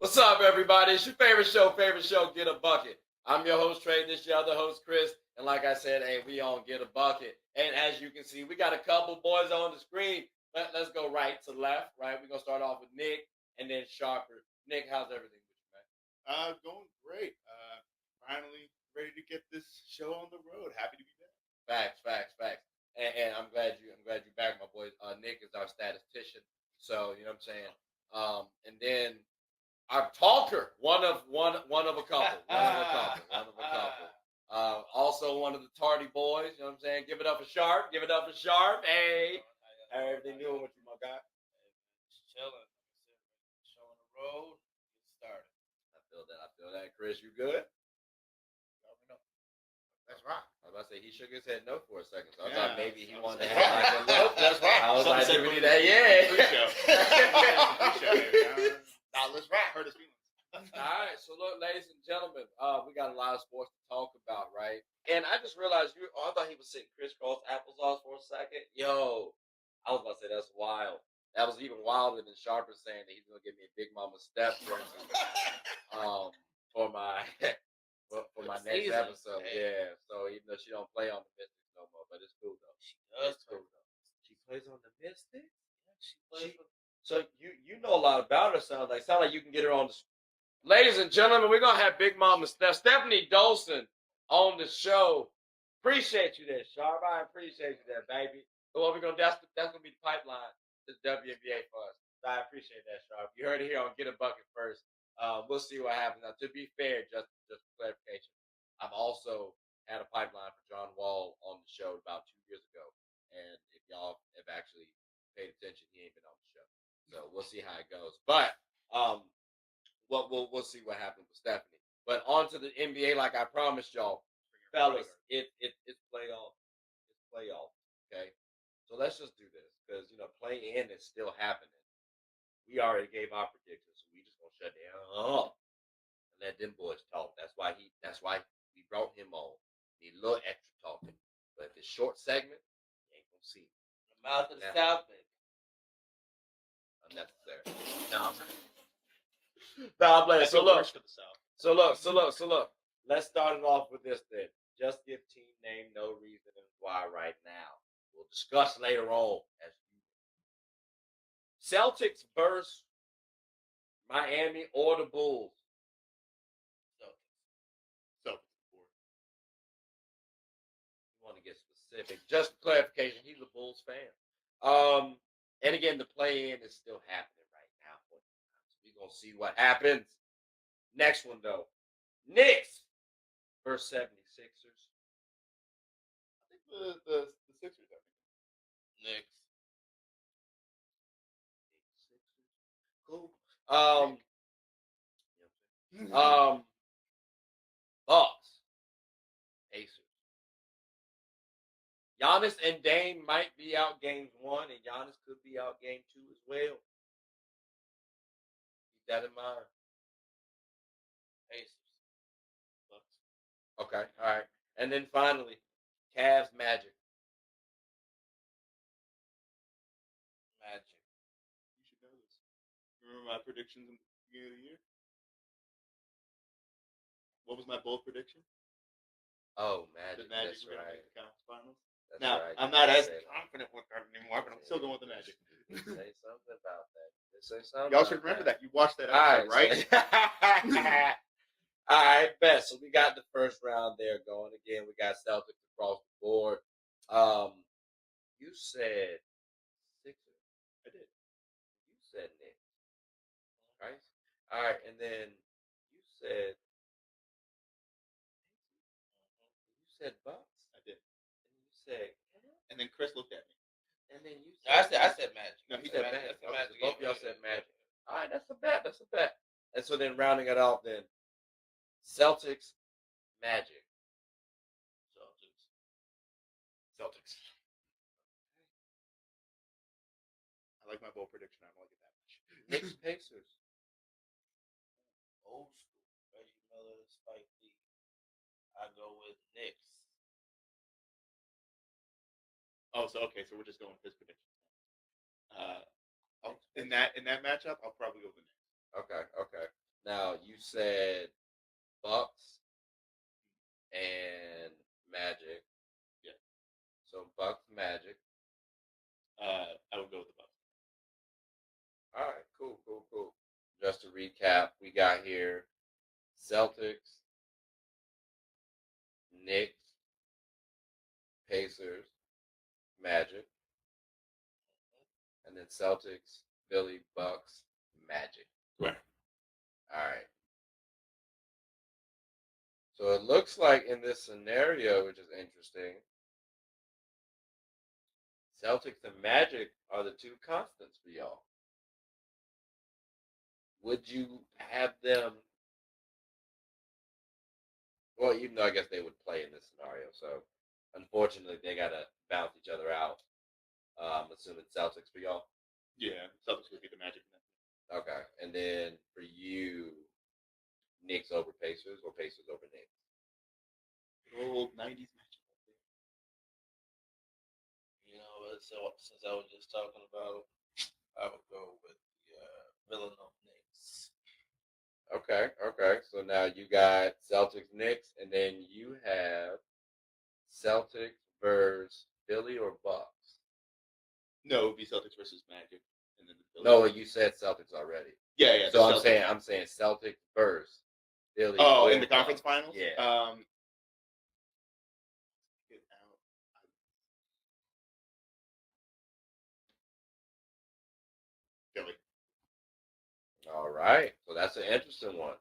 What's up, everybody? It's your favorite show, Get a Bucket. I'm your host, Trey. This your other host, Chris. And like I said, hey, we on Get a Bucket. And as you can see, we got a couple boys on the screen. Let's go right to left, right? We're going to start off with Nick and then Sharper. Nick, how's everything with you, man? Going great. Finally ready to get this show on the road. Happy to be back. Facts. And I'm glad you're back, my boy. Nick is our statistician. So, you know what I'm saying? And then our talker, one of a couple. Also one of the tardy boys, you know what I'm saying? Give it up for Sharp. Hey. Everything new with you, my guy? Just chilling. Show on the road. Get started. I feel that. Chris, you good? That's right. I was about to say he shook his head no for a second. So I Yeah, thought maybe he wanted to that's have like a look. That's right. I was like, Something we said need that, yeah. Pre-show. Now let's rap. Hurt his feelings. All right, so look, ladies and gentlemen, we got a lot of sports to talk about, right? And I just realized I thought he was sitting crisscross applesauce for a second. Yo, I was about to say that's wild. That was even wilder than Sharper saying that he's gonna give me a Big Mama Steph jersey for my for my next season. episode. Hey. Yeah. So even though she don't play on the Mystics no more, but it's cool though. She does. It's cool though. She plays on the Mystics. Yeah, she plays. So you know a lot about her. Sounds like you can get her on the. Ladies and gentlemen, we're gonna have Big Mama Stephanie Dolson on the show. Appreciate you there, Sharp. I appreciate you there, baby. So what we're gonna do, that's gonna be the pipeline to the WNBA for us. So I appreciate that, Sharp. You heard it here on Get a Bucket first. We'll see what happens. Now, to be fair, just for clarification, I've also had a pipeline for John Wall on the show about 2 years ago. And if y'all have actually paid attention, he ain't been on the show. So we'll see how it goes. But we'll see what happens with Stephanie. But on to the NBA, like I promised y'all, fellas. It's playoff. It's playoff. Okay, so let's just do this because play in is still happening. We already gave our predictions, so we just gonna shut down up and let them boys talk. That's why we brought him on. Need a little extra talking, but this short segment, you ain't gonna see The mouth of the South, baby. unnecessary. No. Nah, I'm So look. Let's start it off with this then. Just give team name, no reason, and why right now. We'll discuss later on as Celtics versus Miami or the Bulls. Celtics. You want to get specific. Just for clarification, he's a Bulls fan. And again, the play-in is still happening right now. So we're gonna see what happens. Next one though. Knicks versus 76ers. I think the Sixers. Knicks. Cool. Bucks. Pacers. Giannis and Dame might be out games 1, and Giannis could be out game 2 as well. Keep that in mind. Pacers. Bucks. Okay, all right. And then finally, Cavs Magic. Magic. You should know this. Remember my predictions in the beginning of the year? What was my bold prediction? Oh, Magic. The Magic That's were going to right. make the conference finals. That's Now, right. I'm not as confident with that anymore, but I'm still going with the Magic. Say something about that. Say something. Y'all should remember that. You watched that episode, right? All right, bet. So we got the first round there going. Again, we got Celtics across the board. You said Sixers. I did. You said Knicks. Right? All right, and then you said Bucks. I did. And you said And then Chris looked at me. and then you I said said Magic. No, he said said Magic. That's a Okay, Magic. so both of y'all said Magic. All right, that's a bet. And so then rounding it out, then Celtics, Magic. Celtics. I like my bold prediction. I don't like it that much. Knicks, Pacers. Old school. Reggie Miller, Spike Lee. I go with Knicks. Oh, so we're just going with his prediction. In that matchup, I'll probably go with the Knicks. Okay. Now you said Bucks and Magic. Yeah. So Bucks Magic. I would go with the Bucks. All right, cool. Just to recap, we got here Celtics, Knicks, Pacers, Magic, and then Celtics, Philly, Bucks, Magic. Right. All right. So it looks like in this scenario, which is interesting, Celtics and Magic are the two constants for y'all. Would you have them? Well, even though I guess they would play in this scenario, so unfortunately they gotta bounce each other out. Assuming Celtics for y'all. Yeah, Celtics would be the Magic. Okay, and then for you, Knicks over Pacers or Pacers over Knicks? Old '90s matchup. You know, so since I was just talking about, I would go with the Villanova Knicks. Okay. So now you got Celtics, Knicks, and then you have Celtics versus Philly or Bucks. No, it would be Celtics versus Magic, and then the Philly. No, you said Celtics already. Yeah. So I'm saying Celtics versus Philly. Oh, in or the conference Bucks. finals. Yeah. Get out. Philly. All right. So that's an interesting one.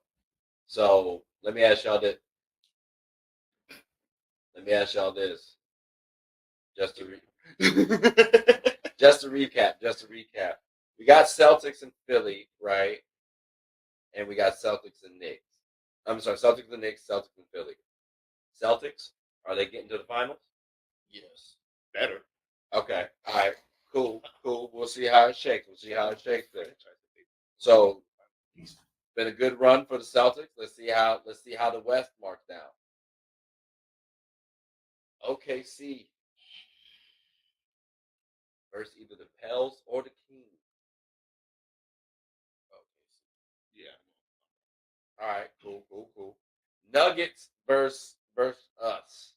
So let me ask y'all this. Just to recap. We got Celtics and Philly, right? And we got Celtics and Knicks. I'm sorry, Celtics and Knicks, Celtics and Philly. Celtics, are they getting to the finals? Yes. Better. Okay. All right. Cool. We'll see how it shakes. There. So, been a good run for the Celtics. Let's see how the West marks down. OKC versus either the Pels or the Kings. OKC. Yeah. All right. Cool. Nuggets versus us.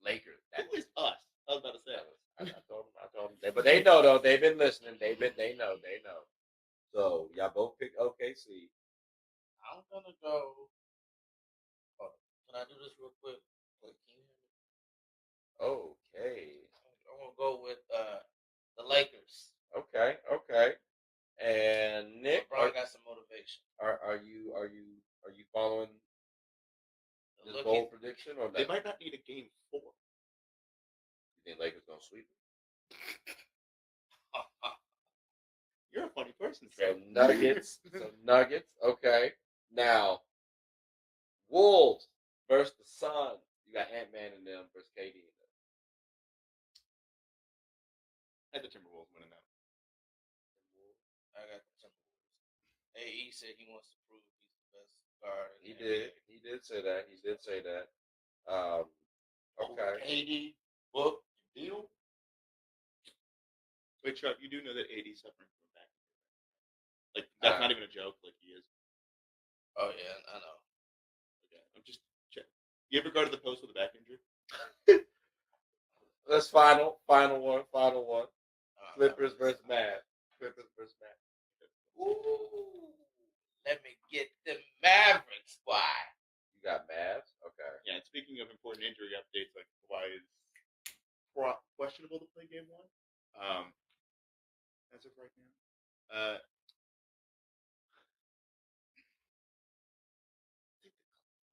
Lakers. Who is us? I was about to say. I told them. But they know though. They've been listening. They know. So y'all both pick OKC. I'm gonna go. Oh, can I do this real quick? Wait, can you hear me? Okay. I'm gonna go with the Lakers. Okay. And Nick, LeBron got some motivation. Are you following this bold prediction or not? They might not need a game 4. You think Lakers gonna sweep it? You're a funny person. So Nuggets. Okay. Now Wolves versus the Suns. You got Ant-Man and them versus KD and them. I had the Timberwolves winning that. I got the Timberwolves. AE said he wants to prove he's the best guard. He did say that. Okay. AD, book, deal. Wait, Chuck, you do know that AD's suffering from back injury. Like, that's not even a joke. Like, he is. Oh, yeah, I know. Okay, I'm just checking. You ever go to the post with a back injury? Let's final one. Clippers versus Mavs. Ooh, let me get the Mavericks. Why? You got Mavs? Okay. Yeah, and speaking of important injury updates, like Kawhi is questionable to play game 1. As of right now.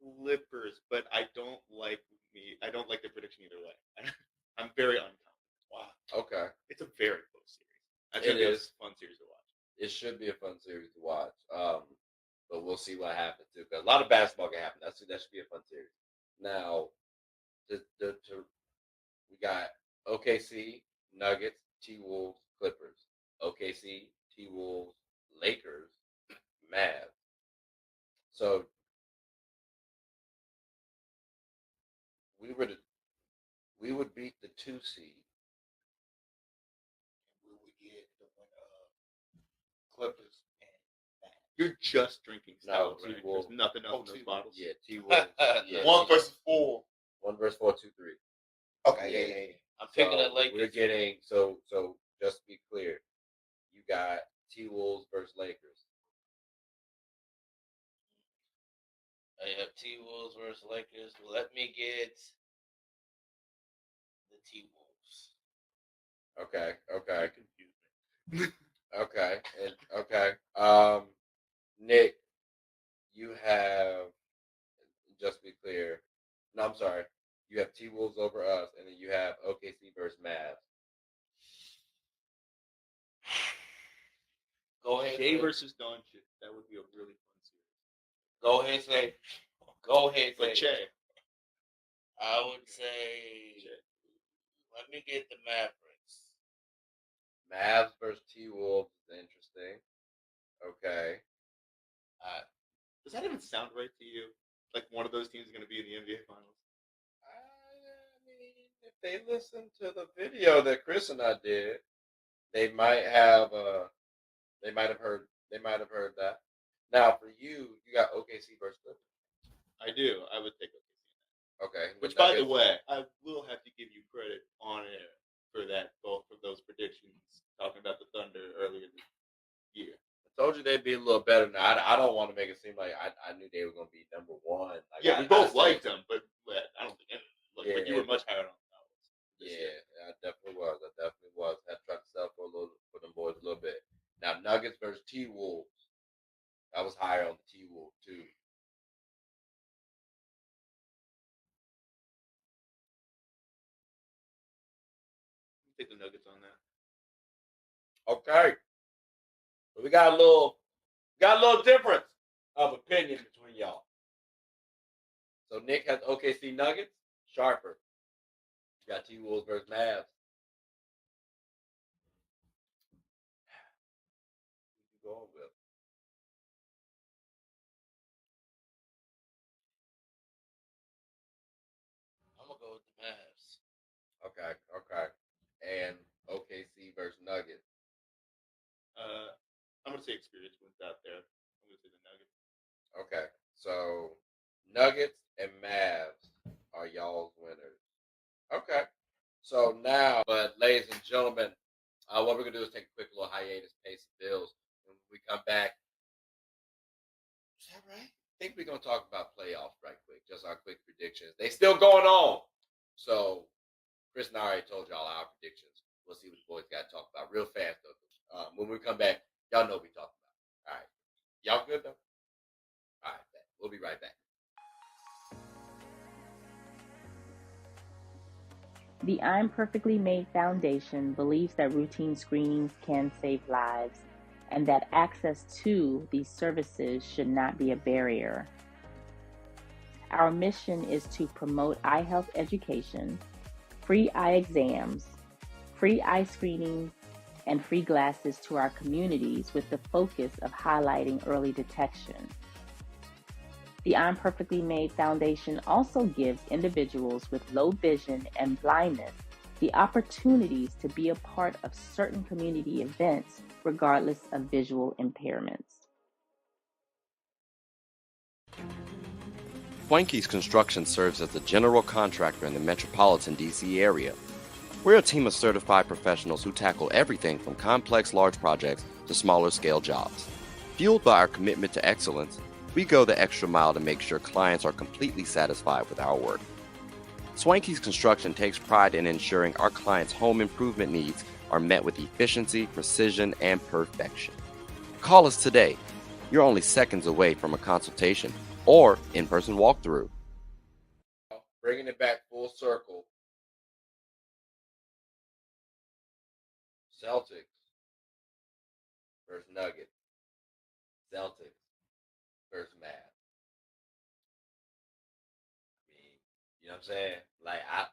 Clippers, but I don't like the prediction either way. I'm very unconfident. Wow. Okay. It's a very close series. I It think it's is. a fun series to watch. It should be a fun series to watch. But we'll see what happens too. Because a lot of basketball can happen. That should be a fun series. Now, we got OKC, Nuggets, T-Wolves, Clippers. OKC, T-Wolves, Lakers, Mavs. So we would beat the 2 seed. We would get the Clippers and You're just drinking No, stout, right? T-Wolf. There's nothing else in those T-Wolf. bottles. Yeah, T-Wolves. Yeah, 1 versus 4. 1 versus 4, 2, 3. Okay, Yeah. yeah. I'm picking So the Lakers. we're getting so just to be clear, you got T-Wolves versus Lakers. I have T-Wolves versus Lakers. Let me get the T-Wolves. Okay. You confused me. Okay. And okay. Nick, you have, just to be clear. No, I'm sorry. You have T-Wolves over us, and then you have OKC versus Mavs. Go ahead. Shea Say. versus Doncic. That would be a really fun series. Go ahead. Say. Go ahead. But Say. Shea. I would say. Shea. Let me get the Mavericks. Mavs versus T-Wolves is interesting. Okay. Does that even sound right to you? Like one of those teams is going to be in the NBA Finals? I mean, if they listen to the video that Chris and I did, they might have heard that. Now for you got OKC versus Clippers. I do. I would take OKC. Okay. Which, by the way, I will have to give you credit on air for that, both of those predictions, talking about the Thunder earlier this year. I told you they'd be a little better now. I don't want to make it seem like I knew they were going to be number one. Like, Yeah, we both liked them, but I don't think but you were much higher on the Cowboys. Yeah, I definitely was. Had tried to sell for them boys a little bit. Now Nuggets versus T-Wolves. I was higher on the T-Wolves too. Take the Nuggets on that. Okay. So we got a little difference of opinion between y'all. So Nick has OKC Nuggets, sharper. You got T-Wolves versus Mavs. Who you going with? I'm gonna go with the Mavs. Okay. And OKC versus Nuggets. I'm going to say experience wins out there. I'm going to say the Nuggets. Okay. So Nuggets and Mavs are y'all's winners. Okay. So now, but ladies and gentlemen, what we're gonna do is take a quick little hiatus, pay some bills. When we come back, is that right? I think we're gonna talk about playoffs right quick, just our quick predictions. They still going on. So Chris and I already told y'all our predictions. We'll see what the boys got to talk about real fast though. When we come back, y'all know what we talking about. All right, y'all good though? All right, we'll be right back. The I'm Perfectly Made Foundation believes that routine screenings can save lives and that access to these services should not be a barrier. Our mission is to promote eye health education, free eye exams, free eye screenings, and free glasses to our communities with the focus of highlighting early detection. The I'm Perfectly Made Foundation also gives individuals with low vision and blindness the opportunities to be a part of certain community events regardless of visual impairments. Swanky's Construction serves as the general contractor in the metropolitan D.C. area. We're a team of certified professionals who tackle everything from complex large projects to smaller scale jobs. Fueled by our commitment to excellence, we go the extra mile to make sure clients are completely satisfied with our work. Swanky's Construction takes pride in ensuring our clients' home improvement needs are met with efficiency, precision, and perfection. Call us today. You're only seconds away from a consultation or in-person walkthrough. Bringing it back full circle. Celtics versus Nuggets. Celtics versus Mavs. I mean, you know what I'm saying? Like I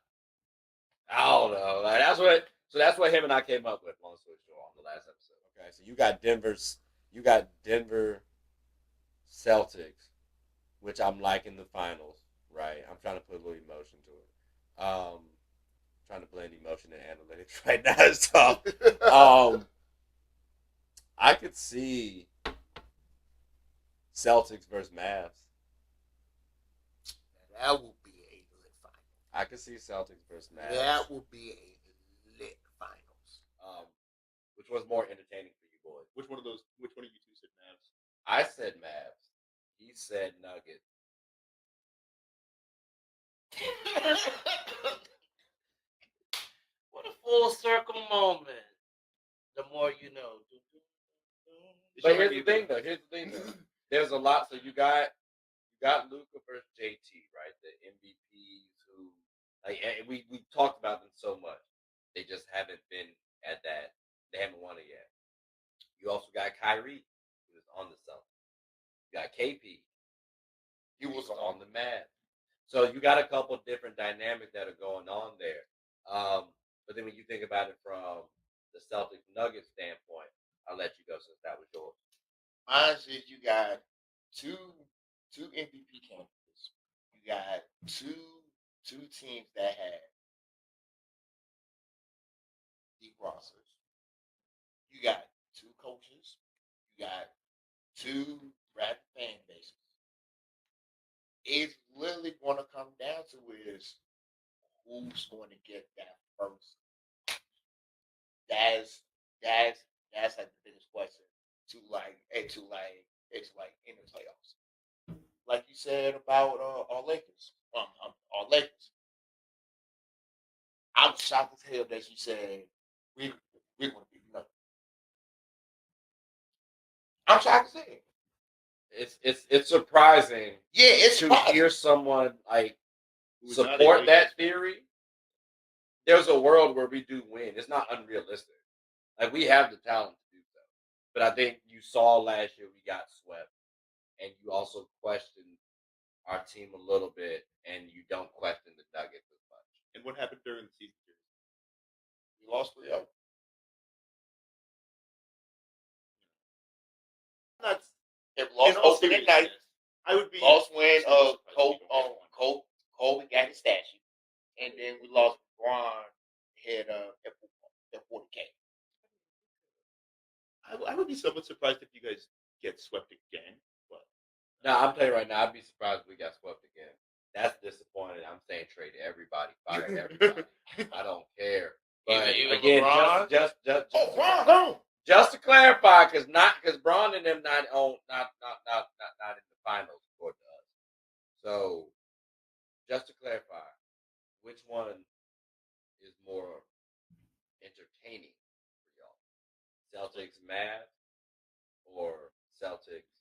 don't know. Like that's what him and I came up with on Switch on the last episode. Okay, so you got Denver Celtics, which I'm liking the finals, right? I'm trying to put a little emotion to it. Trying to blend emotion and analytics right now. So I could see Celtics versus Mavs. That will be a lit final. I could see Celtics versus Mavs. That will be a lit finals. Which was more entertaining for you boys? Which one of you two said Mavs? I said Mavs. He said Nuggets. What a full circle moment. The more you know. But here's the thing, though. There's a lot. So you got Luka versus JT, right? The MVPs who, like, we talked about them so much. They just haven't been at that. They haven't won it yet. You also got Kyrie, who was on the Celtics. You got KP. He was on the Mavs. So you got a couple different dynamics that are going on there. But then when you think about it from the Celtics Nuggets standpoint, I'll let you go since that was yours. Mine says you got two MVP candidates. You got two teams that have deep rosters. You got two coaches. You got two rapid fan bases. It's literally going to come down to is who's going to get that first. That's like the biggest question to in the playoffs. Like you said about our Lakers. Our Lakers. I was shocked as hell that you said we're going to beat nothing. I'm shocked as hell. It's surprising. Yeah, it's to surprising. hear someone like Who's not a support Lakers that fan. theory. There's a world where we do win. It's not unrealistic. Like, we have the talent to do so. But I think you saw last year we got swept, and you also questioned our team a little bit, and you don't question the Nuggets as much. And what happened during the season? We lost 3-0. If lost opening night, I would be lost when surprised if we don't get one. Kobe got his statue, and then we lost Braun had at 40K. I would be somewhat surprised if you guys get swept again. But Now, I'm telling you right now, I'd be surprised if we got swept again. That's disappointing. I'm saying trade everybody, fire everybody. I don't care. But Even again, LeBron? just to clarify, because Braun and them not in the finals according to us. So just to clarify, which one is more entertaining for y'all? Celtics Mavs or Celtics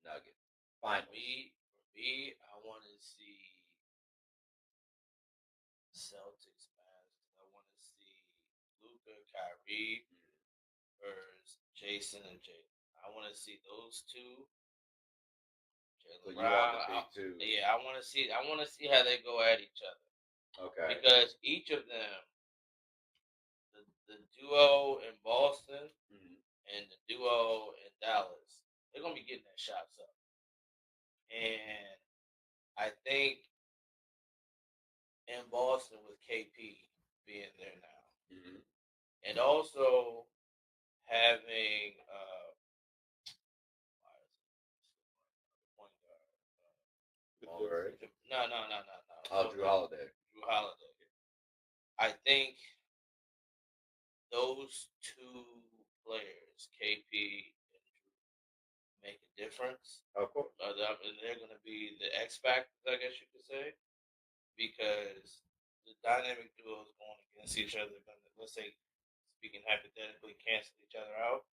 Nuggets? Finals. For me, I want to see Celtics Mavs. I want to see Luka, Kyrie versus Jason and Jay. I want to see those two. So you want the big two? Yeah, I want to see how they go at each other. Okay. Because each of them, the duo in Boston and the duo in Dallas, they're gonna be getting their shots up. And I think in Boston with KP being there now, and also having no. Drew Holiday. I think those two players, KP and Drew, make a difference. Of course. And they're going to be the X factors, I guess you could say, because the dynamic duos going against each other, let's say, speaking hypothetically, cancel each other out.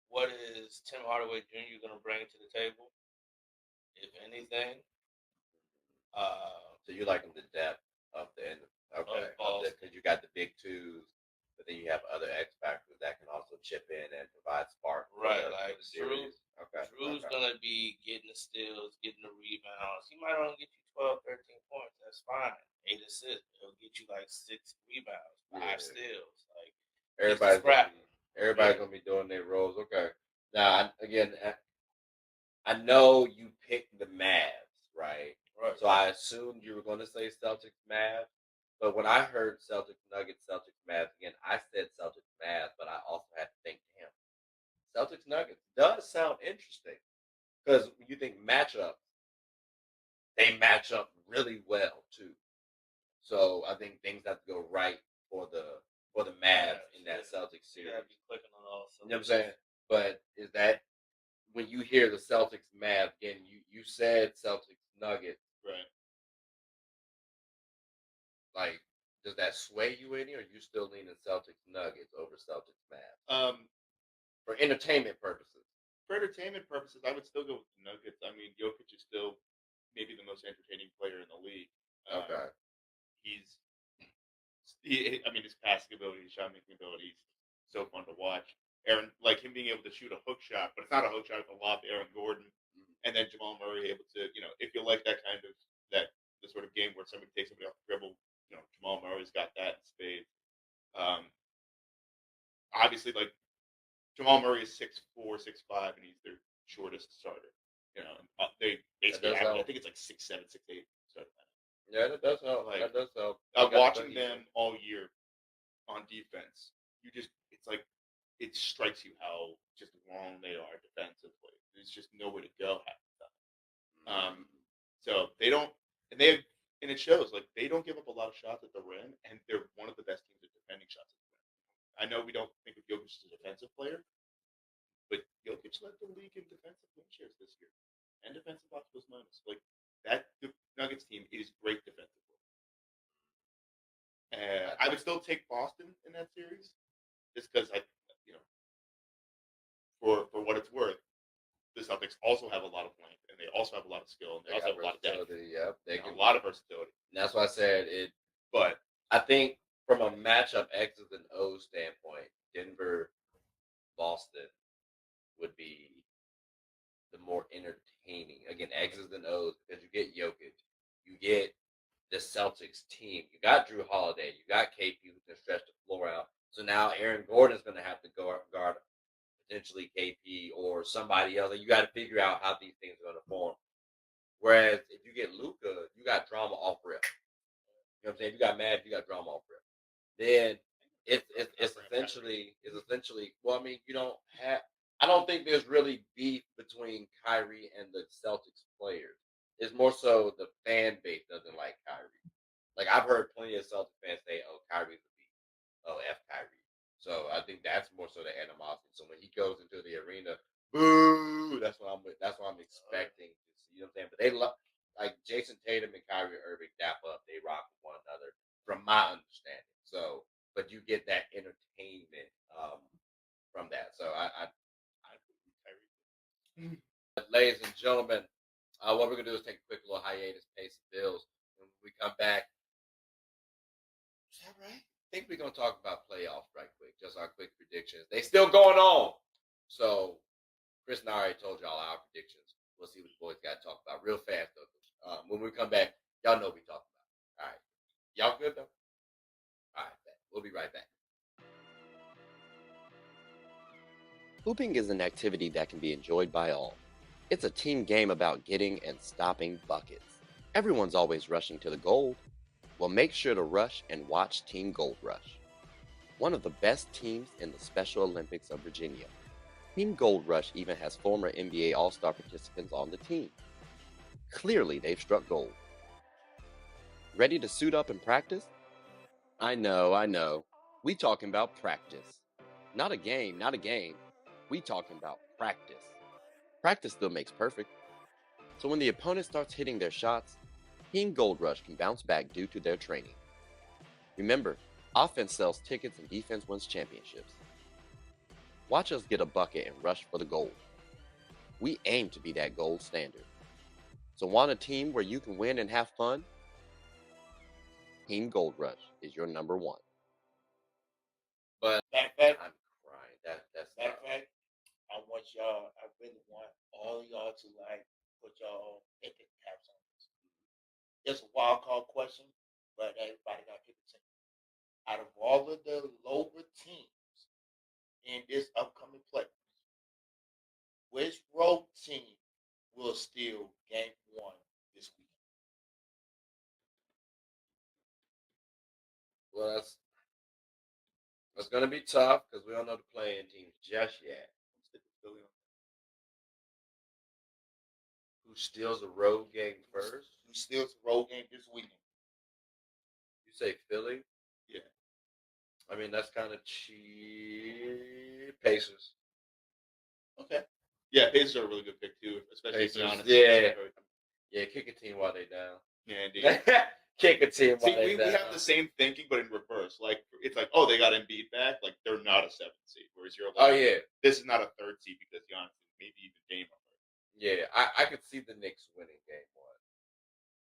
What is Tim Hardaway Jr. going to bring to the table, if anything? So you like the depth of the end. Okay. Because you got the big twos, but then you have other X factors that can also chip in and provide spark. Right, like Drew. Okay. Drew's going to be getting the steals, getting the rebounds. He might only get you 12, 13 points. That's fine. 8 assists. He'll get you like 6 rebounds, 5 steals. Like, everybody's going to be doing their roles. Okay. Now, again, I know you picked the Mavs, right? Right. So I assumed you were going to say Celtics Mavs. But when I heard Celtics Nuggets, Celtics Mavs, again, I said Celtics Mavs, but I also had to think, damn, Celtics Nuggets does sound interesting. because when you think matchups, they match up really well too. So I think things have to go right for the Mavs in that Celtics You series. gotta be clicking on all. You know what I'm saying? But is that when you hear the Celtics Mavs again? You said Celtics Nuggets. Right. Like, does that sway you any, or you still leaning Celtics Nuggets over Celtics Mavs? For entertainment purposes. For entertainment purposes, I would still go with the Nuggets. I mean, Jokic is still maybe the most entertaining player in the league. Okay. I mean, his passing ability, his shot making ability, is so fun to watch. Aaron, like him being able to shoot a hook shot, but it's not a hook shot; it's a lob to Aaron Gordon, and then Jamal Murray able to, if you like that kind of the sort of game where somebody takes somebody off the dribble, Jamal Murray's got that in spades. Obviously, like Jamal Murray is 6'4", 6'5", and he's their shortest starter. They basically average, I think it's like 6'7", 6'8" starting lineup. Yeah, that does help. Like, that does help. Watching them all year on defense, it's like it strikes you how just wrong they are defensively. There's just nowhere to go half the time. So they don't, and it shows. Like they don't give up a lot of shots at the rim, and they're one of the best teams at defending shots at the rim. I know we don't think of Jokic as a defensive player, but Jokic led the league in defensive win shares this year, and defensive box plus minus. Like that the Nuggets team is great defensively. I would still take Boston in that series, just because for what it's worth, the Celtics also have a lot of length, and they also have a lot of skill, and they also have a lot of depth. Yep, they a lot of versatility. And that's why I said it. But I think from a matchup X's and O's standpoint, Denver, Boston would be the more entertaining. Again, X's and O's, because you get Jokic, you get the Celtics team, you got Drew Holiday, you got KP who can stretch the floor out. So now Aaron Gordon's going to have to go guard potentially KP or somebody else. You got to figure out how these things are going to form. Whereas if you get Luka, you got drama off rip. You know what I'm saying? You got Mad, you got drama off rip. Then it's essentially well, I mean, you don't have. I don't think there's really beef between Kyrie and the Celtics players. It's more so the fan base doesn't like Kyrie. Like I've heard plenty of Celtics fans say, "Oh, Kyrie's a beast. Oh, F Kyrie." So I think that's more so the animosity. So when he goes into the arena, boo! That's what I'm expecting. You know what I'm saying? But they love like Jason Tatum and Kyrie Irving dap up. They rock with one another, from my understanding. So, but you get that entertainment from that. So I ladies and gentlemen, what we're gonna do is take a quick little hiatus, pay some bills, and when we come back. Is that right? I think we're gonna talk about playoffs right quick. Just our quick predictions. They still going on. So Chris and I already told y'all our predictions. We'll see what the boys got to talk about real fast though. When we come back, y'all know what we talking about. All right. Y'all good though? All right, we'll be right back. Hooping is an activity that can be enjoyed by all. It's a team game about getting and stopping buckets. Everyone's always rushing to the goal. Well, make sure to rush and watch Team Gold Rush, one of the best teams in the Special Olympics of Virginia. Team Gold Rush even has former NBA All-Star participants on the team. Clearly, they've struck gold. Ready to suit up and practice? I know. We talking about practice. Not a game. We talking about practice. Practice still makes perfect. So when the opponent starts hitting their shots, Team Gold Rush can bounce back due to their training. Remember, offense sells tickets and defense wins championships. Watch us get a bucket and rush for the gold. We aim to be that gold standard. So want a team where you can win and have fun? Team Gold Rush is your number one. But Matter of fact, I'm crying. That's matter of fact, I really want all y'all to put y'all thinking caps on this. It's a wild card question, but everybody got to pick a team. Out of all of the lower teams in this upcoming playoffs, which road team will steal game one this week? well, that's gonna be tough because we don't know the playing teams just yet. steals a road game first? Who steals the road game this weekend? You say Philly? Yeah. I mean, that's kind of cheap. Pacers. Okay. Yeah, Pacers are a really good pick too, especially Pacers, Giannis. yeah. Yeah, kick a team while they down. Yeah, indeed. Kick a team while See, they we down. have the same thinking, but in reverse. Like, it's like, oh, they got Embiid back. Like, they're not a 7th seed. Whereas you're like, Oh, yeah. this is not a 3rd seed because Giannis is maybe even Dame are hurt. Yeah, I could see the Knicks winning game 1.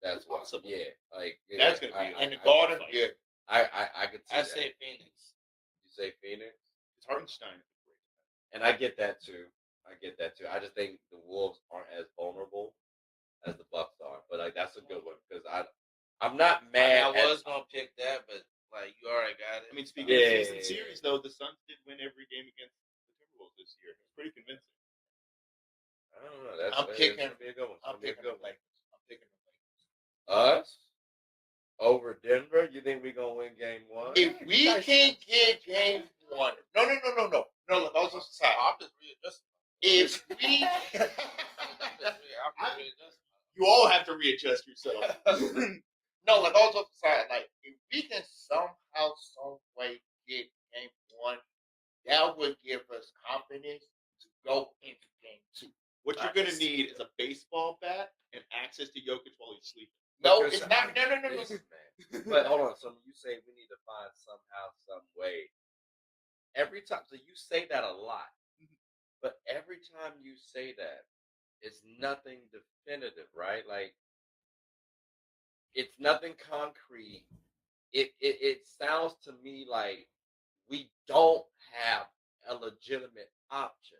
That's possible. Yeah, like That's gonna be In the Garden, yeah. I could see I that. say Phoenix. You say Phoenix, It's Hartenstein. and I get that too. I just think the Wolves aren't as vulnerable as the Bucks are, but like that's a good one because I'm not mad. I was gonna pick that, but like you already got it. I mean, speaking of season series, though, the Suns did win every game against the Timberwolves this year. It's pretty convincing. I don't know. That's I'm picking. gonna be a good one. I'm picking the Lakers. Us over Denver. You think we gonna win game 1? If we can get game 1, no. Look, I was just saying. I'm just readjusting. If we, I'm readjusting. You all have to readjust yourself. no, like I was just saying, like if we can somehow, some way get game 1, that would give us confidence to go into game 2. What you're going to need is a baseball bat and access to Jokic while he's sleeping. No, Because it's not. No. Listen, man. But hold on. So you say we need to find somehow, some way. Every time, so you say that a lot, but every time you say that, it's nothing definitive, right? Like it's nothing concrete. It sounds to me like we don't have a legitimate option.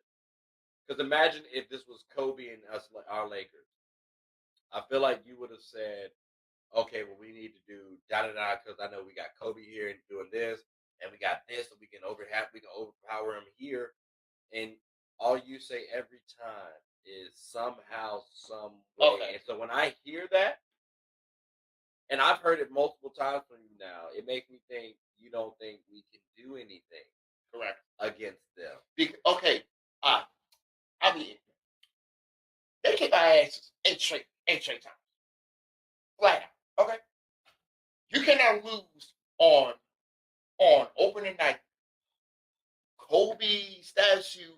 Because imagine if this was Kobe and us, our Lakers. I feel like you would have said, okay, well, we need to do da-da-da because I know we got Kobe here and doing this, and we got this, and we can overpower him here. And all you say every time is somehow, some way. Okay. And so when I hear that, and I've heard it multiple times from you now, it makes me think you don't think we can do anything Correct. against them. Okay. I mean, they kick our asses 8 straight times. Flat out. Okay. You cannot lose on opening night. Kobe statue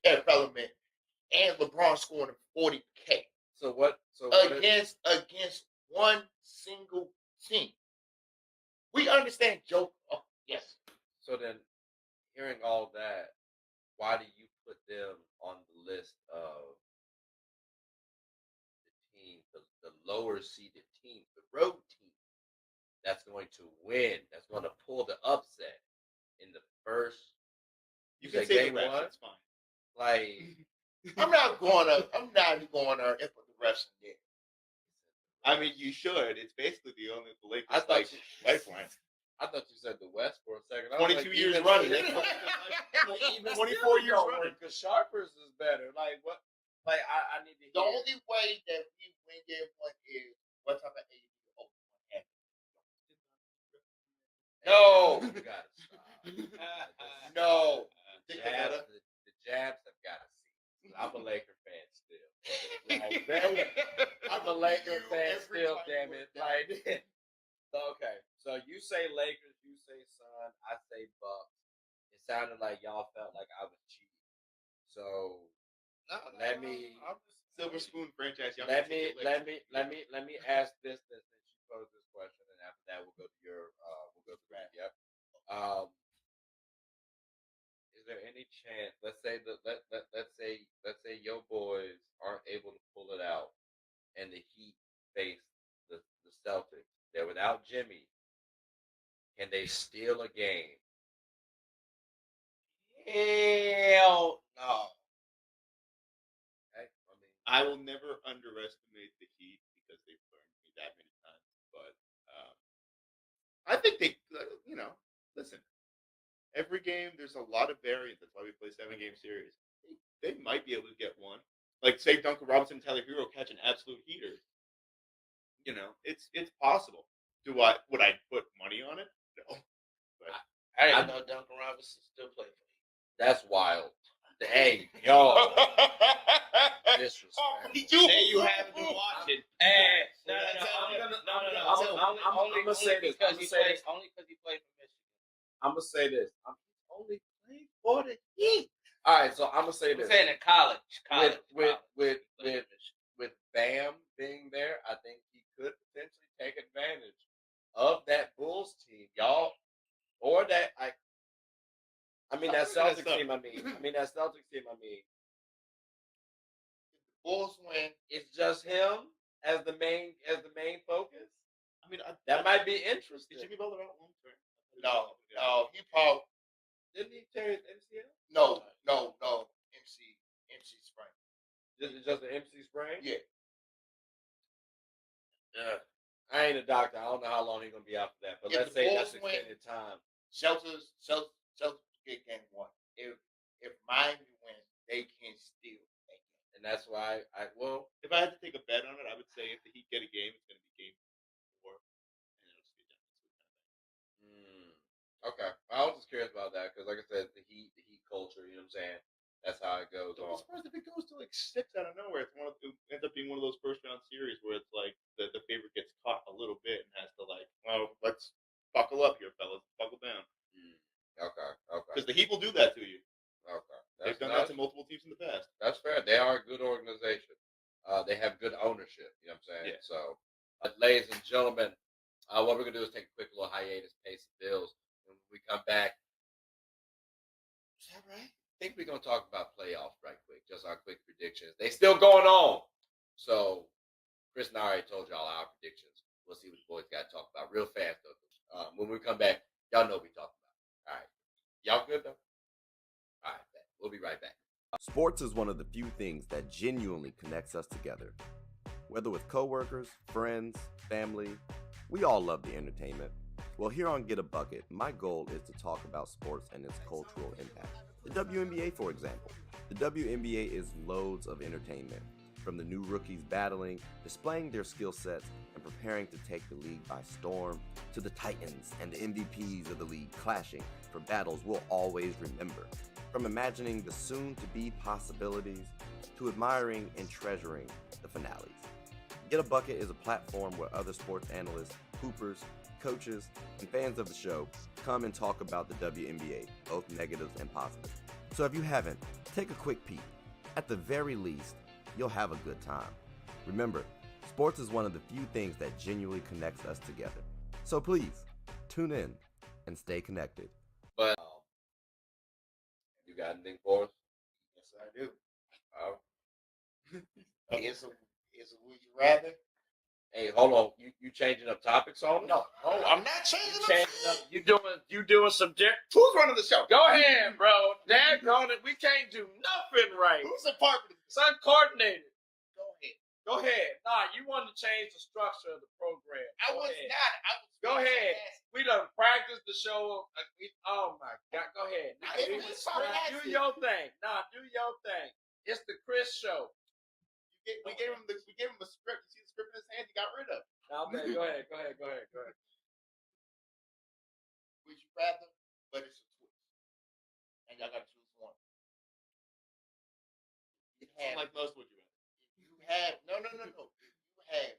element and LeBron scoring 40K. So what? Against one single team. We understand Joe. Oh, yes. So then, hearing all that, why do you put them on the list of the team, the lower seeded team, the road team that's going to win, that's going to pull the upset in the first? You can say game the refs, 1. it's fine. Like I'm not going to and put the refs in there. I mean, you should. It's basically the Lakers I thought lifeline. I thought you said the West for a second. 22 years running. 24 years running. Because Sharpers is better. Like what? Like I need to hear. The only way that we win game 1 is what type of AD No, you gotta stop. No. The Jabs have got to see. I'm a Laker fan still. Like, I'm a Laker fan still, damn it. Like, okay, so you say Lakers, you say Sun, I say Bucks. It sounded like y'all felt like I was cheating. So let me Silver Spoon franchise. let me ask this since you posed this question, and after that we'll go to your Brad. Yep. Is there any chance? Let's say your boys aren't able to pull it out, and the Heat face the Celtics. They're without Jimmy. Can they steal a game? Hell no. Okay? I will never underestimate the Heat because they've burned me that many times. But I think they, listen. Every game, there's a lot of variance. That's why we play 7-game series. They might be able to get one. Like, say Duncan Robinson and Tyler Hero catch an absolute heater. It's possible. Would I put money on it? No. But I didn't know Duncan Robinson still played for me. That's wild. Hey, yo, disrespect. There you have it. Watching. Hey, No. I'm gonna say this. Only because he played for Michigan. I'm gonna say this. I'm only playing for the Heat. All right, so I'm gonna say I'm this. saying in college. With Bam being there, I think he could potentially take advantage of that Bulls team, y'all, or that that Celtics team. That Celtics team. Bulls win. It's just him as the main focus. That might be interesting. Is Jimmy Butler out long term? No, he probably Didn't he tear his MCL? no. MC Spring. Just an MC sprain? Yeah. Yeah. I ain't a doctor. I don't know how long he's gonna be out for that, but If let's the say Bulls that's win- extended time. Celtics get game one. If Miami wins, they can still make it. And that's why If I had to take a bet on it, I would say if the Heat get a game, it's going to be game 4, and it'll just be a Giants. Okay. I was just curious about that because, like I said, the Heat culture. You know what I'm saying? That's how it goes I'm on. surprised if it goes to like 6 out of nowhere. It ends up being one of those first round series where it's like the favorite gets caught a little bit and has to let's buckle up here, fellas, buckle down. Okay. Because the Heat will do that to you. Okay. They've done that to multiple teams in the past. That's fair. They are a good organization. They have good ownership. You know what I'm saying? Yeah. So, ladies and gentlemen, what we're gonna do is take a quick little hiatus, pay some bills. When we come back, is that right? I think we're gonna talk about playoffs right quick. Just our quick predictions. They still going on. So, Chris and I already told y'all our predictions. We'll see what the boys got to talk about real fast though. When we come back, y'all know what we talking about. All right, y'all good though? All right, we'll be right back. Sports is one of the few things that genuinely connects us together. Whether with coworkers, friends, family, we all love the entertainment. Well, here on Get a Bucket, my goal is to talk about sports and its cultural impact. The WNBA, for example. The WNBA is loads of entertainment, from the new rookies battling, displaying their skill sets, and preparing to take the league by storm, to the Titans and the MVPs of the league clashing for battles we'll always remember. From imagining the soon-to-be possibilities to admiring and treasuring the finales. Get a Bucket is a platform where other sports analysts, hoopers, coaches, and fans of the show come and talk about the WNBA, both negatives and positives. So if you haven't, take a quick peek. At the very least, you'll have a good time. Remember, sports is one of the few things that genuinely connects us together. So please, tune in and stay connected. But you got anything for us? Yes, I do. Oh. It's a would you rather? Hey, hold on. You changing up topics on us? No, I'm not changing Changing up. You doing some different. Who's running the show? Go ahead, bro. Daggone it. We can't do nothing right. Who's a part of this? It's uncoordinated. Go ahead. Go ahead. Nah, you wanted to change the structure of the program. I was not. Go ahead. We done practiced the show. Oh my God. Go ahead. I didn't even start Do asking. your thing. Nah, do your thing. It's the Chris show. We gave him a script. You see the script in his hand? He got rid of. Nah, man, go ahead. Would you rather? But it's a twist, and y'all got to choose one. You have, Like most, would you rather? you have no. You have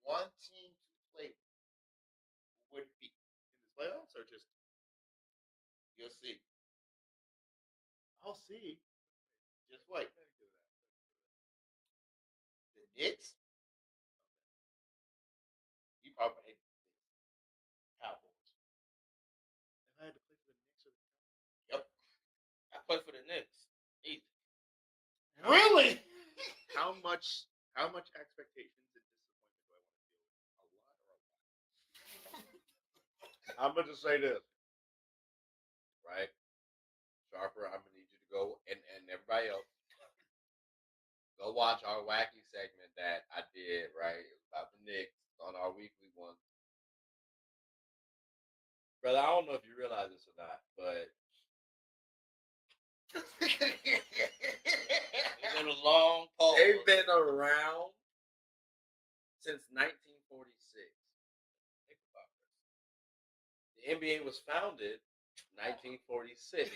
one team to play with. Who would it be? In the playoffs or just? You'll see. I'll see. Just wait. The Knicks. You probably hate the Cowboys. If I had to play for the Knicks or the Cowboys. Yep. I play for the Knicks. Easy. Really? How much expectations and disappointment do I want to deal with? A lot or a lot? I'm gonna just say this, right? Sharper, I'm gonna need you to go and everybody else go watch our wacky segment that I did, right? It was about the Knicks on our weekly one. Brother, I don't know if you realize this or not, but It's been a long pause. they've been around since 1946. Think about this. The NBA was founded 1946.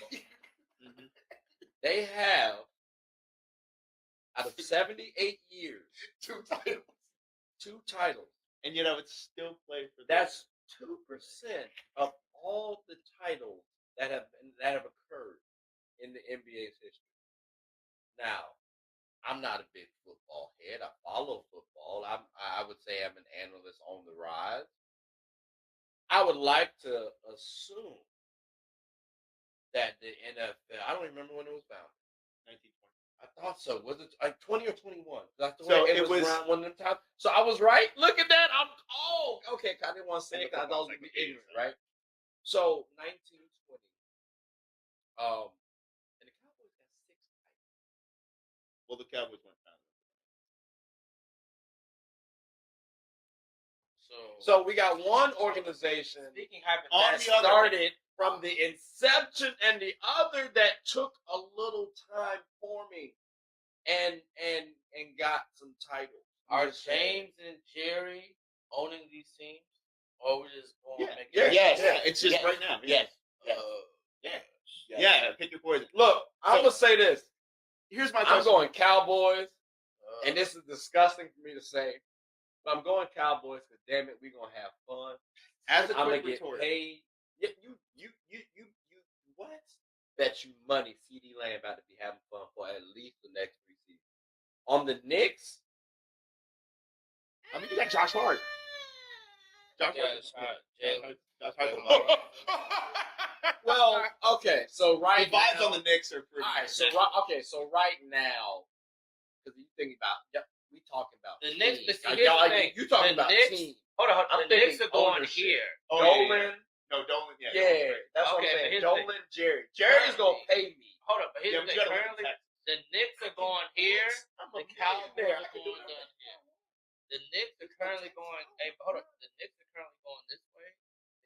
They have, out of 78 years, 2 titles. 2 titles. And yet I would still play for them. That's 2% of all the titles that have occurred in the NBA's history. Now, I'm not a big football head. I follow football. I would say I'm an analyst on the rise. I would like to assume that the NFL, I don't remember when it was founded. 1920. I thought so. Was it like 20 or 21? That's the So way it was around one of them times. So I was right. Look at that. Okay. I didn't want to say And it the because I football was be encyclopedia, ignorant, so. right? So 1920. And the Cowboys got 6 titles. Well, the Cowboys weren't founded. So we got one organization Speaking that On the other started from the inception, and the other that took a little time forming and got some titles. Are James and Jerry owning these teams, or we just going Yeah, to make yeah, it? Yes. yeah. It's just Yes. right now. Yes. Uh, Yes. Yeah, pick your poison. Look, I'm gonna say this. Here's my I'm question. going Cowboys, and this is disgusting for me to say, but I'm going Cowboys because damn it, we're gonna have fun. As a I'm gonna quick get retort. paid. Yeah, you what? Bet you money CD Lamb about to be having fun for at least the next 3 seasons. On the Knicks, I mean, you got Josh Hart. Josh Yeah, Hart. Josh Hart. well, okay, so The right vibes now, on the Knicks are pretty. all right, so right now, because you think about, we talking about The Knicks, teams. but see, Like, here's y'all, the thing. you talking The about Knicks- teams. Hold on. I'm The Knicks thinking are going ownership. here. Oh, Dolan, No, Dolan. Yeah. yeah, that's what I'm Okay, but saying. here's the Dolan, Jerry. Jerry's gonna pay me. Hold up, but here's Yeah, the but thing. you gotta look at Currently, Texas. the Knicks are going here. I'm The a Cowboys millionaire. are I can do going whatever. down here. The Knicks are currently going. Hey, hold up. The Knicks are currently going this way.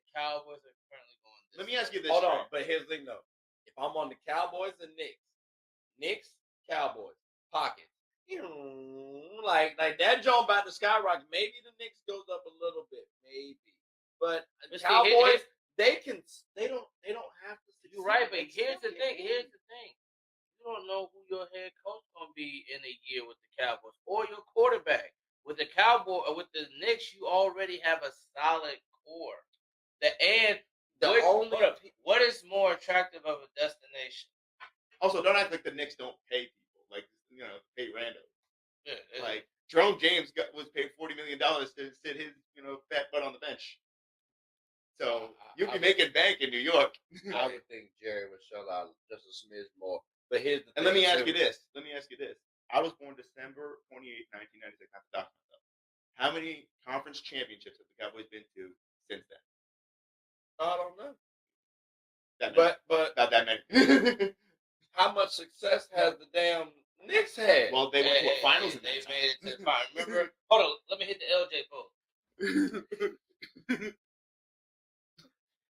The Cowboys are currently going this way. Let me ask you this. Hold Trey. on, but here's the thing though. If I'm on the Cowboys and Knicks, Cowboys, pockets. Like that joint about to skyrocket. Maybe the Knicks goes up a little bit, maybe. But But see, Cowboys, they don't have to succeed. You're right, but They here's still the can thing. win. Here's the thing. You don't know who your head coach gonna be in a year with the Cowboys or your quarterback. With the Cowboy or with the Knicks, you already have a solid core. What is more attractive of a destination? Also, don't act like the Knicks don't pay people. Like, pay randos. Yeah, Like, Jerome James was paid $40 million to sit his, fat butt on the bench. So you'll be making bank in New York. I would think Jerry would shell out just a smidge more. But here's the thing. And let me ask you this. I was born December 28, 1996. I have to document myself. How many conference championships have the Cowboys been to since then? I don't know. That many. But Not that many. how much success has the damn Knicks had? Well, they went to a finals in They that made it time. to the finals. Remember? Hold on. Let me hit the LJ post.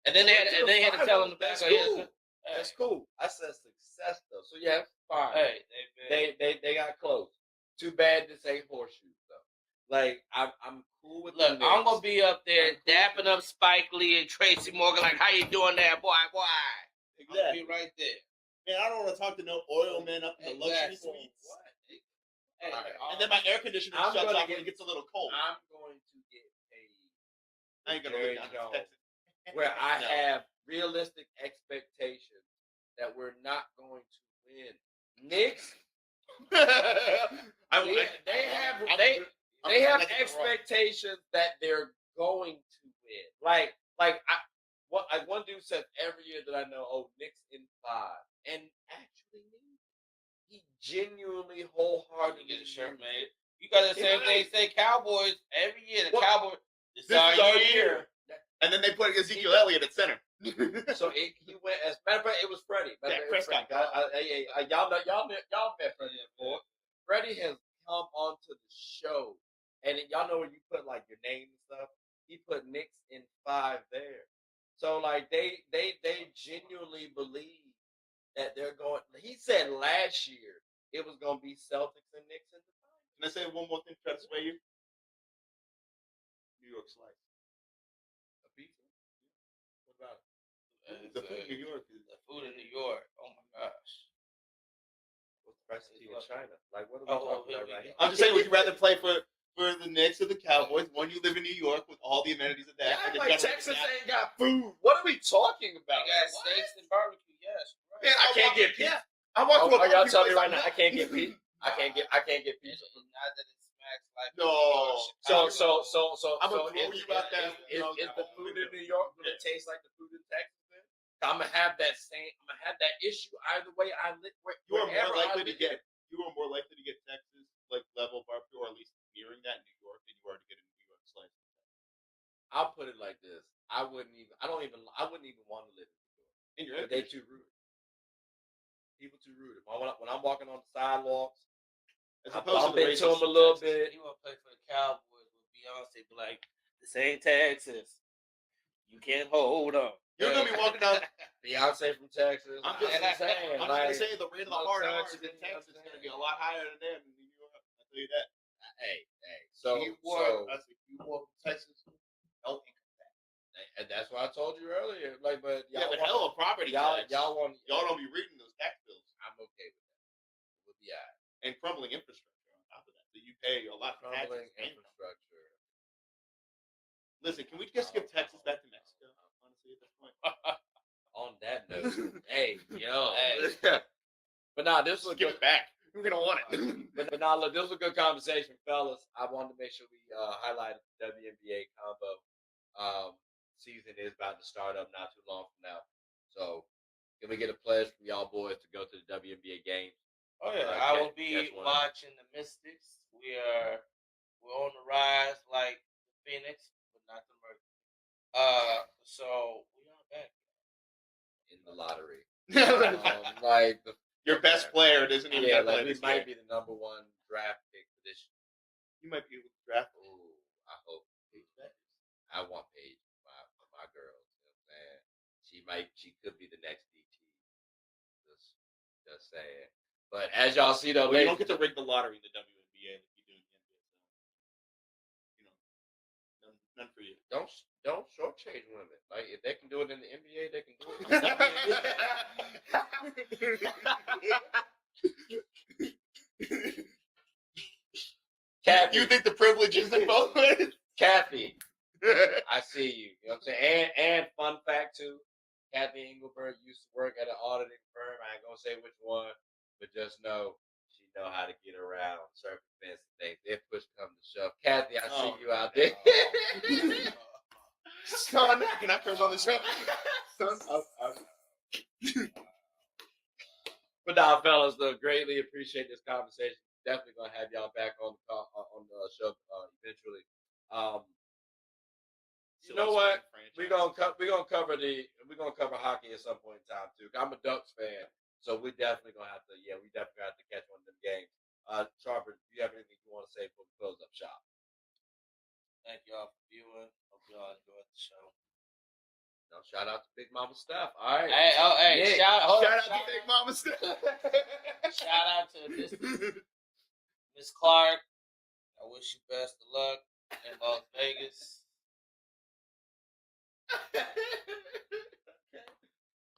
And then they had to tell him the back. That's cool. I said success though. So yeah, fine. Hey, They got close. Too bad this ain't horseshoes though. Like I'm cool with. Look, the I'm Knicks. gonna be up there I'm cool dapping up Spike Lee and Tracy Morgan. Like, how you doing there, boy? I'm gonna Exactly. be right there. Man, I don't want to talk to no oil man up in the luxury Exactly. suites. Hey, And then my air conditioner I'm shuts gonna off get- when it gets a little cold. I'm going to get paid. I ain't gonna Jerry live down in Jones, Texas. where I No. have realistic expectations that we're not going to win. Knicks, they have expectations that they're going to win. Like one dude says every year that I know, oh, Knicks in 5, and actually he genuinely wholeheartedly get a shirt means made. it. You got the He same might. thing. Say Cowboys every year. The What? Cowboys. This This is our year. That- And then they put Ezekiel Elliott at center. So he went. As a matter of fact, it was Freddie. Dak Prescott. Y'all met Freddie before. Freddie has come onto the show, and y'all know when you put like your name and stuff. He put Knicks in 5 there. So like they genuinely believe that they're going. He said last year it was going to be Celtics and Knicks in the finals. Can I say one more thing to try to sway you? New York slice. A pizza? What about it? The food in New York is the food in New York. Oh my gosh. Even China. Like, what are we Oh, talking about right here? I'm just saying, would you rather play for the Knicks or the Cowboys? One, you live in New York with all the amenities of that. Yeah, and then like you gotta live in Texas Dallas. ain't got food. What are we talking They about? got What? steaks and barbecue. Yes, Man, I can't get pizza. Yeah, I walked to a Are y'all barbecue telling me place, right I'm now I not- can't get pizza? I can't get pizza. Not that it smacks like No. So I'm gonna throw is, you out there. is the food in New York gonna taste like the food in Texas? Then? I'm gonna have that issue either way I live. You are wherever more I likely to live. get Texas like level barbecue, or at least nearing that in New York, than you are to get a New York slice. I'll put it like this: I wouldn't even want to live in New York. And you're But they too rude. People too rude. When I'm walking on the sidewalks, as I opposed bump to the into them racists a in little Texas. bit. He want to play for the Cowboys with Beyonce, be like, this ain't Texas. You can't hold on. You're gonna be walking down. Beyonce from Texas. I'm just saying. I'm like, just saying the rate of the no hard touch, R's in you know Texas what is I'm gonna be a saying? lot higher than that in New York. I'll tell you that. Hey. So you walk Texas, no income tax. and that's what I told you earlier. Like, but Yeah, y'all but hell of property tax. y'all want Y'all don't be reading those tax bills. I'm okay with that. We'll be all right. And crumbling infrastructure on top of that. So you pay a lot of Crumbling taxes. infrastructure. Listen, can we just give Texas back to Mexico? Honestly, at this point. On that note, hey. Hey. But nah, this was Just give it back. We don't want it. But nah, look, this was a good conversation, fellas. I wanted to make sure we highlighted the WNBA combo. Season is about to start up not too long from now. So, can we get a pledge from y'all boys to go to the WNBA games? Oh yeah, Like, I will be catch one. watching the Mystics. We're on the rise like the Phoenix, but not the Mercury. So we are back. In the lottery. Like Your best player doesn't even yeah, gotta play like we this might game. be the number one draft pick for this year. You might be able to draft. Ooh, I hope. I want Paige for my girl. You know what I'm saying? She could be the next DT. Just saying. But as y'all see though, Well, you don't get to rig the lottery in the WNBA if you do in the NBA. So, none for you. don't shortchange women. Like if they can do it in the NBA, they can do it. In the NBA. Kathy, You think the privilege is in both ways? Kathy, I see you. You know what I'm saying? And fun fact too, Kathy Engelberg used to work at an auditing firm. I ain't gonna say which one, but just know she know how to get around certain fancy things. If push comes to shove. Kathy, I see you out there. Son, can I curse on the show? Son, But nah, fellas, look, greatly appreciate this conversation. Definitely gonna have y'all back on the show eventually. You know what? We're gonna cover hockey at some point in time too. I'm a Ducks fan, so we definitely gonna have to catch one of them games. Sharper, do you have anything you want to say before we close up shop? Thank y'all for viewing. Hope y'all enjoyed the show. No, shout out to Big Mama Steph. All right. Hey, Nick, shout out to Big Mama Steph. Shout out to Miss Clark. I wish you best of luck in Las Vegas.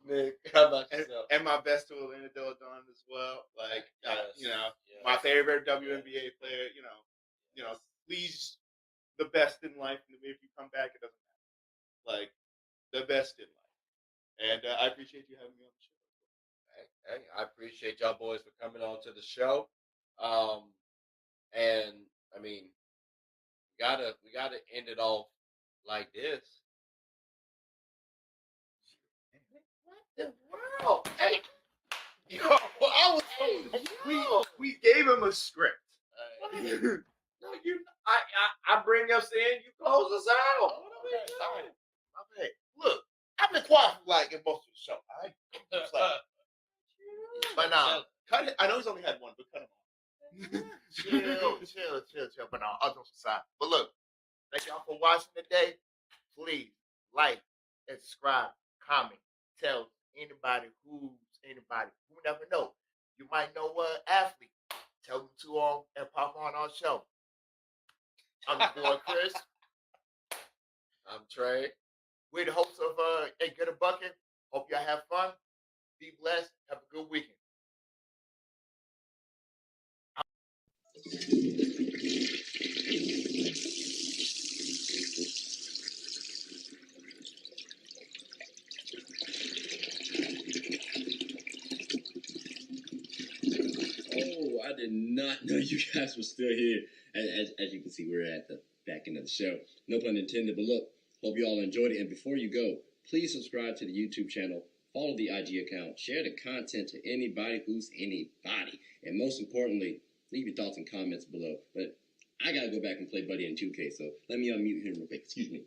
Nick, how about yourself? And my best to Elena Delle-Donne as well. Like, Yes. my favorite WNBA player. Please, the best in life. And if you come back, it doesn't matter. Like, the best in life. And I appreciate you having me on the show. Hey, I appreciate y'all boys for coming on to the show. And I mean, we gotta end it off like this. What the world? Hey, We gave him a script. No, I bring us in, you close us out. Sorry. My bad. Look, I've been quiet for like in most of the show. All right. It's like, but Cut it. I know he's only had one, but cut him off. chill. But I'll do some side. But look, thank y'all for watching today. Please like and subscribe, comment, tell anybody. You never know. You might know what athlete. Tell them to and pop on our show. I'm your boy Chris. I'm Trey. We're the hosts of Hey Get a Bucket. Hope y'all have fun. Be blessed. Have a good weekend. did not know you guys were still here. As you can see, we're at the back end of the show. No pun intended, but look, hope you all enjoyed it. And before you go, please subscribe to the YouTube channel, follow the IG account, share the content to anybody who's anybody. And most importantly, leave your thoughts and comments below. But I gotta go back and play Buddy in 2K, so let me unmute him real quick. Excuse me.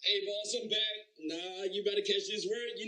Hey, boss, I'm back. Nah, you better catch this word. You know.